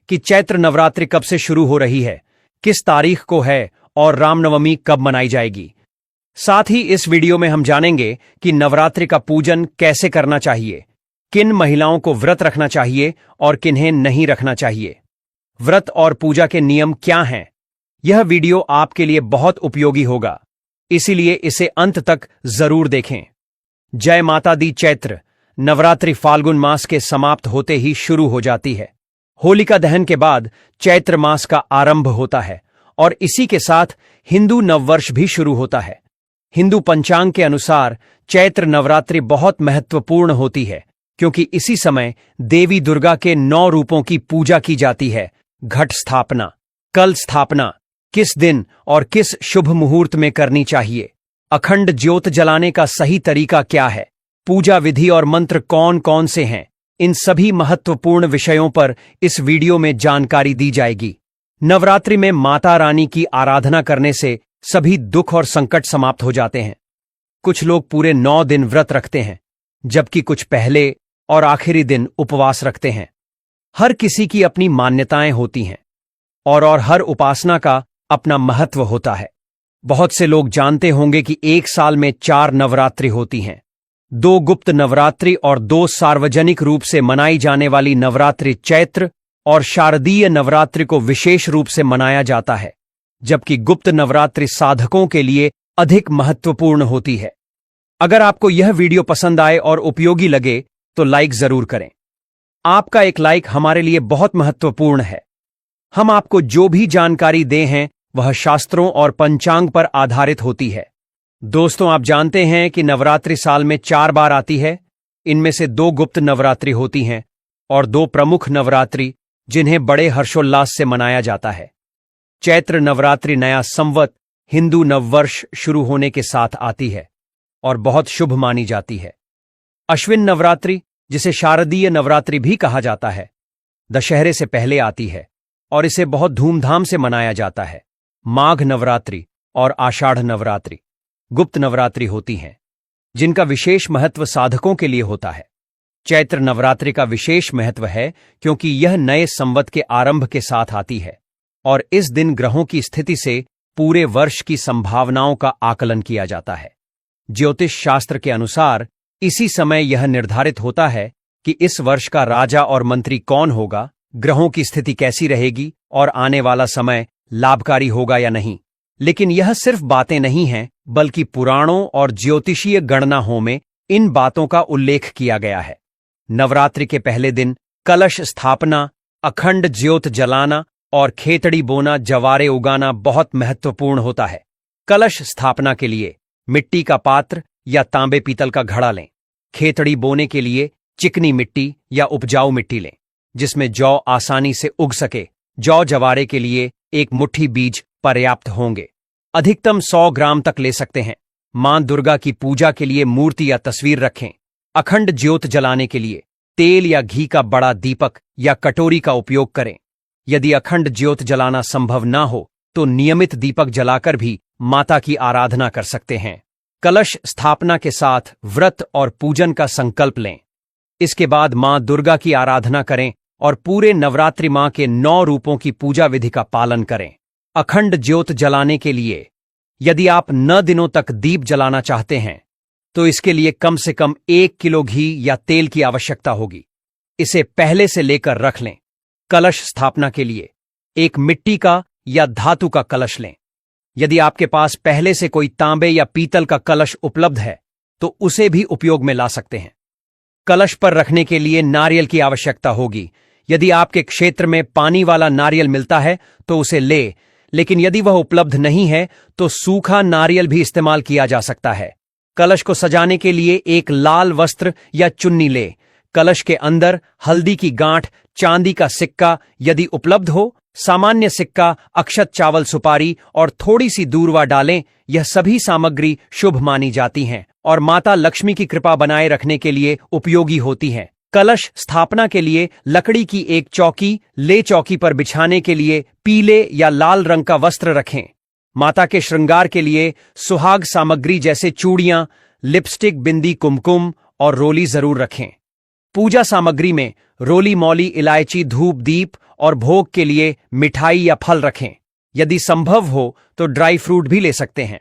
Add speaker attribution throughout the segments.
Speaker 1: कि चैत्र नवरात्रि कब से शुरू हो रही है, किस तारीख को है और रामनवमी कब मनाई जाएगी। साथ ही इस वीडियो में हम जानेंगे कि नवरात्रि का पूजन कैसे करना चाहिए, किन महिलाओं को व्रत रखना चाहिए और किन्हें नहीं रखना चाहिए, व्रत और पूजा के नियम क्या हैं। यह वीडियो आपके लिए बहुत उपयोगी होगा, इसीलिए इसे अंत तक जरूर देखें। जय माता दी। चैत्र नवरात्रि फाल्गुन मास के समाप्त होते ही शुरू हो जाती है। होलिका दहन के बाद चैत्र मास का आरंभ होता है और इसी के साथ हिंदू नववर्ष भी शुरू होता है। हिंदू पंचांग के अनुसार चैत्र नवरात्रि बहुत महत्वपूर्ण होती है, क्योंकि इसी समय देवी दुर्गा के 9 रूपों की पूजा की जाती है। घट स्थापना, कल स्थापना किस दिन और किस शुभ मुहूर्त में करनी चाहिए, अखंड ज्योत जलाने का सही तरीका क्या है, पूजा विधि और मंत्र कौन कौन से हैं, इन सभी महत्वपूर्ण विषयों पर इस वीडियो में जानकारी दी जाएगी। नवरात्रि में माता रानी की आराधना करने से सभी दुख और संकट समाप्त हो जाते हैं। कुछ लोग पूरे 9 दिन व्रत रखते हैं, जबकि कुछ पहले और आखिरी दिन उपवास रखते हैं। हर किसी की अपनी मान्यताएं होती हैं और हर उपासना का अपना महत्व होता है। बहुत से लोग जानते होंगे कि एक साल में 4 नवरात्रि होती हैं, 2 गुप्त नवरात्रि और 2 सार्वजनिक रूप से मनाई जाने वाली नवरात्रि चैत्र और शारदीय नवरात्रि को विशेष रूप से मनाया जाता है, जबकि गुप्त नवरात्रि साधकों के लिए अधिक महत्वपूर्ण होती है। अगर आपको यह वीडियो पसंद आए और उपयोगी लगे तो लाइक जरूर करें। आपका एक लाइक हमारे लिए बहुत महत्वपूर्ण है। हम आपको जो भी जानकारी दे हैं वह शास्त्रों और पंचांग पर आधारित होती है। दोस्तों, आप जानते हैं कि नवरात्रि साल में 4 बार आती है। इनमें से 2 गुप्त नवरात्रि होती हैं और 2 प्रमुख नवरात्रि जिन्हें बड़े हर्षोल्लास से मनाया जाता है। चैत्र नवरात्रि नया संवत हिंदू नववर्ष शुरू होने के साथ आती है और बहुत शुभ मानी जाती है। अश्विन नवरात्रि, जिसे शारदीय नवरात्रि भी कहा जाता है, दशहरे से पहले आती है और इसे बहुत धूमधाम से मनाया जाता है। माघ नवरात्रि और आषाढ़ नवरात्रि गुप्त नवरात्रि होती हैं, जिनका विशेष महत्व साधकों के लिए होता है। चैत्र नवरात्रि का विशेष महत्व है क्योंकि यह नए संवत के आरंभ के साथ आती है और इस दिन ग्रहों की स्थिति से पूरे वर्ष की संभावनाओं का आकलन किया जाता है। ज्योतिष शास्त्र के अनुसार इसी समय यह निर्धारित होता है कि इस वर्ष का राजा और मंत्री कौन होगा, ग्रहों की स्थिति कैसी रहेगी और आने वाला समय लाभकारी होगा या नहीं। लेकिन यह सिर्फ बातें नहीं हैं, बल्कि पुराणों और ज्योतिषीय गणनाओं में इन बातों का उल्लेख किया गया है। नवरात्रि के पहले दिन कलश स्थापना, अखंड ज्योत जलाना और खेतड़ी बोना, जवारे उगाना बहुत महत्वपूर्ण होता है। कलश स्थापना के लिए मिट्टी का पात्र या तांबे पीतल का घड़ा लें। खेतड़ी बोने के लिए चिकनी मिट्टी या उपजाऊ मिट्टी लें, जिसमें जौ आसानी से उग सके। जौ जवारे के लिए 1 मुट्ठी बीज पर्याप्त होंगे। अधिकतम 100 ग्राम तक ले सकते हैं। मां दुर्गा की पूजा के लिए मूर्ति या तस्वीर रखें। अखंड ज्योत जलाने के लिए तेल या घी का बड़ा दीपक या कटोरी का उपयोग करें। यदि अखंड ज्योत जलाना संभव ना हो तो नियमित दीपक जलाकर भी माता की आराधना कर सकते हैं। कलश स्थापना के साथ व्रत और पूजन का संकल्प लें। इसके बाद मां दुर्गा की आराधना करें और पूरे नवरात्रि मां के 9 रूपों की पूजा विधि का पालन करें। अखंड ज्योत जलाने के लिए यदि आप 9 दिनों तक दीप जलाना चाहते हैं तो इसके लिए कम से कम 1 किलो घी या तेल की आवश्यकता होगी। इसे पहले से लेकर रख लें। कलश स्थापना के लिए एक मिट्टी का या धातु का कलश लें। यदि आपके पास पहले से कोई तांबे या पीतल का कलश उपलब्ध है तो उसे भी उपयोग में ला सकते हैं। कलश पर रखने के लिए नारियल की आवश्यकता होगी। यदि आपके क्षेत्र में पानी वाला नारियल मिलता है तो उसे ले, लेकिन यदि वह उपलब्ध नहीं है तो सूखा नारियल भी इस्तेमाल किया जा सकता है। कलश को सजाने के लिए एक लाल वस्त्र या चुन्नी ले। कलश के अंदर हल्दी की गांठ, चांदी का सिक्का यदि उपलब्ध हो, सामान्य सिक्का, अक्षत चावल सुपारी और थोड़ी सी दूर्वा डालें। यह सभी सामग्री शुभ मानी जाती हैं और माता लक्ष्मी की कृपा बनाए रखने के लिए उपयोगी होती हैं। कलश स्थापना के लिए लकड़ी की एक चौकी ले। चौकी पर बिछाने के लिए पीले या लाल रंग का वस्त्र रखें। माता के श्रृंगार के लिए सुहाग सामग्री जैसे चूड़ियां, लिपस्टिक, बिंदी, कुमकुम और रोली जरूर रखें। पूजा सामग्री में रोली मौली, इलायची, धूप, दीप और भोग के लिए मिठाई या फल रखें। यदि संभव हो तो ड्राई फ्रूट भी ले सकते हैं।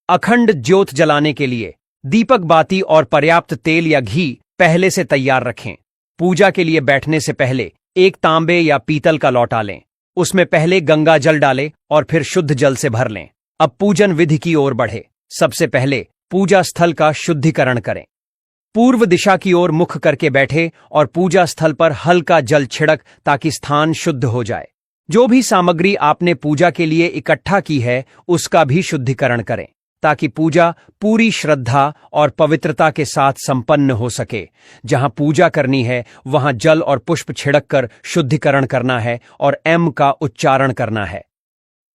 Speaker 1: अखंड ज्योत जलाने के लिए दीपक बाती और पर्याप्त तेल या घी पहले से तैयार रखें। पूजा के लिए बैठने से पहले एक तांबे या पीतल का लौटा लें। उसमें पहले गंगा जल डालें और फिर शुद्ध जल से भर लें। अब पूजन विधि की ओर बढ़े। सबसे पहले पूजा स्थल का शुद्धिकरण करें। पूर्व दिशा की ओर मुख करके बैठे और पूजा स्थल पर हल्का जल छिड़क ताकि स्थान शुद्ध हो जाए। जो भी सामग्री आपने पूजा के लिए इकट्ठा की है उसका भी शुद्धिकरण करें ताकि पूजा पूरी श्रद्धा और पवित्रता के साथ संपन्न हो सके। जहां पूजा करनी है वहां जल और पुष्प छिड़क कर शुद्धिकरण करना है और एम का उच्चारण करना है।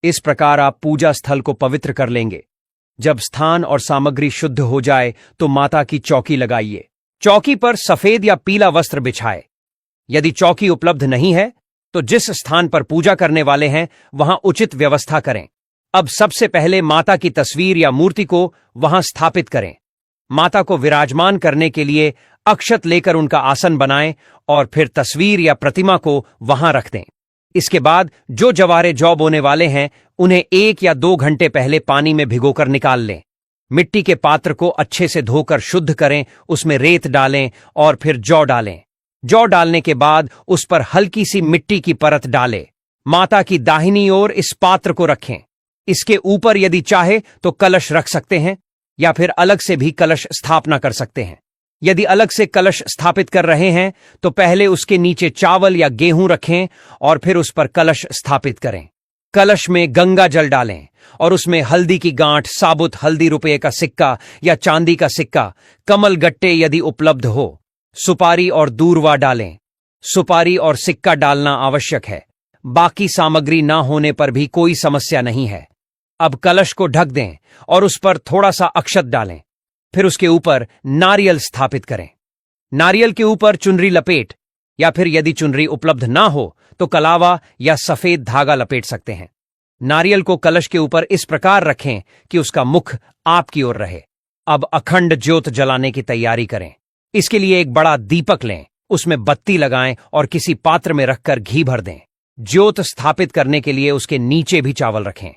Speaker 1: इस प्रकार आप पूजा स्थल को पवित्र कर लेंगे। जब स्थान और सामग्री शुद्ध हो जाए तो माता की चौकी लगाइए। चौकी पर सफेद या पीला वस्त्र बिछाए। यदि चौकी उपलब्ध नहीं है तो जिस स्थान पर पूजा करने वाले हैं वहां उचित व्यवस्था करें। अब सबसे पहले माता की तस्वीर या मूर्ति को वहां स्थापित करें। माता को विराजमान करने के लिए अक्षत लेकर उनका आसन बनाएं और फिर तस्वीर या प्रतिमा को वहां रख दें। इसके बाद जो जवारे जौ बोने वाले हैं उन्हें 1 या 2 घंटे पहले पानी में भिगोकर निकाल लें। मिट्टी के पात्र को अच्छे से धोकर शुद्ध करें, उसमें रेत डालें और फिर जौ डालें। जौ डालने के बाद उस पर हल्की सी मिट्टी की परत डालें। माता की दाहिनी ओर इस पात्र को रखें। इसके ऊपर यदि चाहे तो कलश रख सकते हैं या फिर अलग से भी कलश स्थापना कर सकते हैं। यदि अलग से कलश स्थापित कर रहे हैं तो पहले उसके नीचे चावल या गेहूं रखें और फिर उस पर कलश स्थापित करें। कलश में गंगा जल डालें और उसमें हल्दी की गांठ, साबुत हल्दी, रुपये का सिक्का या चांदी का सिक्का, कमल गट्टे यदि उपलब्ध हो, सुपारी और दूर्वा डालें। सुपारी और सिक्का डालना आवश्यक है। बाकी सामग्री ना होने पर भी कोई समस्या नहीं है। अब कलश को ढक दें और उस पर थोड़ा सा अक्षत डालें। फिर उसके ऊपर नारियल स्थापित करें। नारियल के ऊपर चुनरी लपेट या फिर यदि चुनरी उपलब्ध ना हो तो कलावा या सफेद धागा लपेट सकते हैं। नारियल को कलश के ऊपर इस प्रकार रखें कि उसका मुख आपकी ओर रहे। अब अखंड ज्योत जलाने की तैयारी करें। इसके लिए एक बड़ा दीपक लें, उसमें बत्ती लगाएं और किसी पात्र में रखकर घी भर दें। ज्योत स्थापित करने के लिए उसके नीचे भी चावल रखें।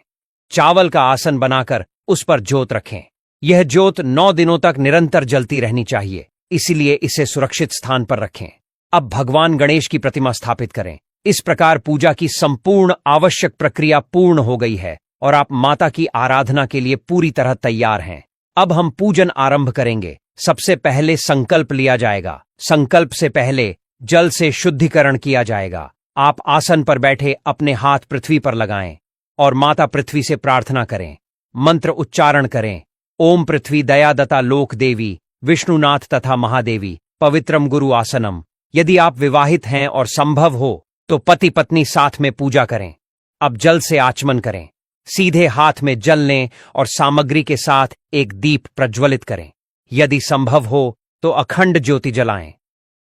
Speaker 1: चावल का आसन बनाकर उस पर ज्योत रखें। यह ज्योत 9 दिनों तक निरंतर जलती रहनी चाहिए, इसलिए इसे सुरक्षित स्थान पर रखें। अब भगवान गणेश की प्रतिमा स्थापित करें। इस प्रकार पूजा की संपूर्ण आवश्यक प्रक्रिया पूर्ण हो गई है और आप माता की आराधना के लिए पूरी तरह तैयार हैं। अब हम पूजन आरंभ करेंगे। सबसे पहले संकल्प लिया जाएगा। संकल्प से पहले जल से शुद्धिकरण किया जाएगा। आप आसन पर बैठे अपने हाथ पृथ्वी पर लगाएं और माता पृथ्वी से प्रार्थना करें। मंत्र उच्चारण करें। ओम पृथ्वी दयादता लोक देवी विष्णुनाथ तथा महादेवी पवित्रम गुरु आसनम। यदि आप विवाहित हैं और संभव हो तो पति पत्नी साथ में पूजा करें। अब जल से आचमन करें। सीधे हाथ में जल लें और सामग्री के साथ एक दीप प्रज्वलित करें। यदि संभव हो तो अखंड ज्योति जलाएं।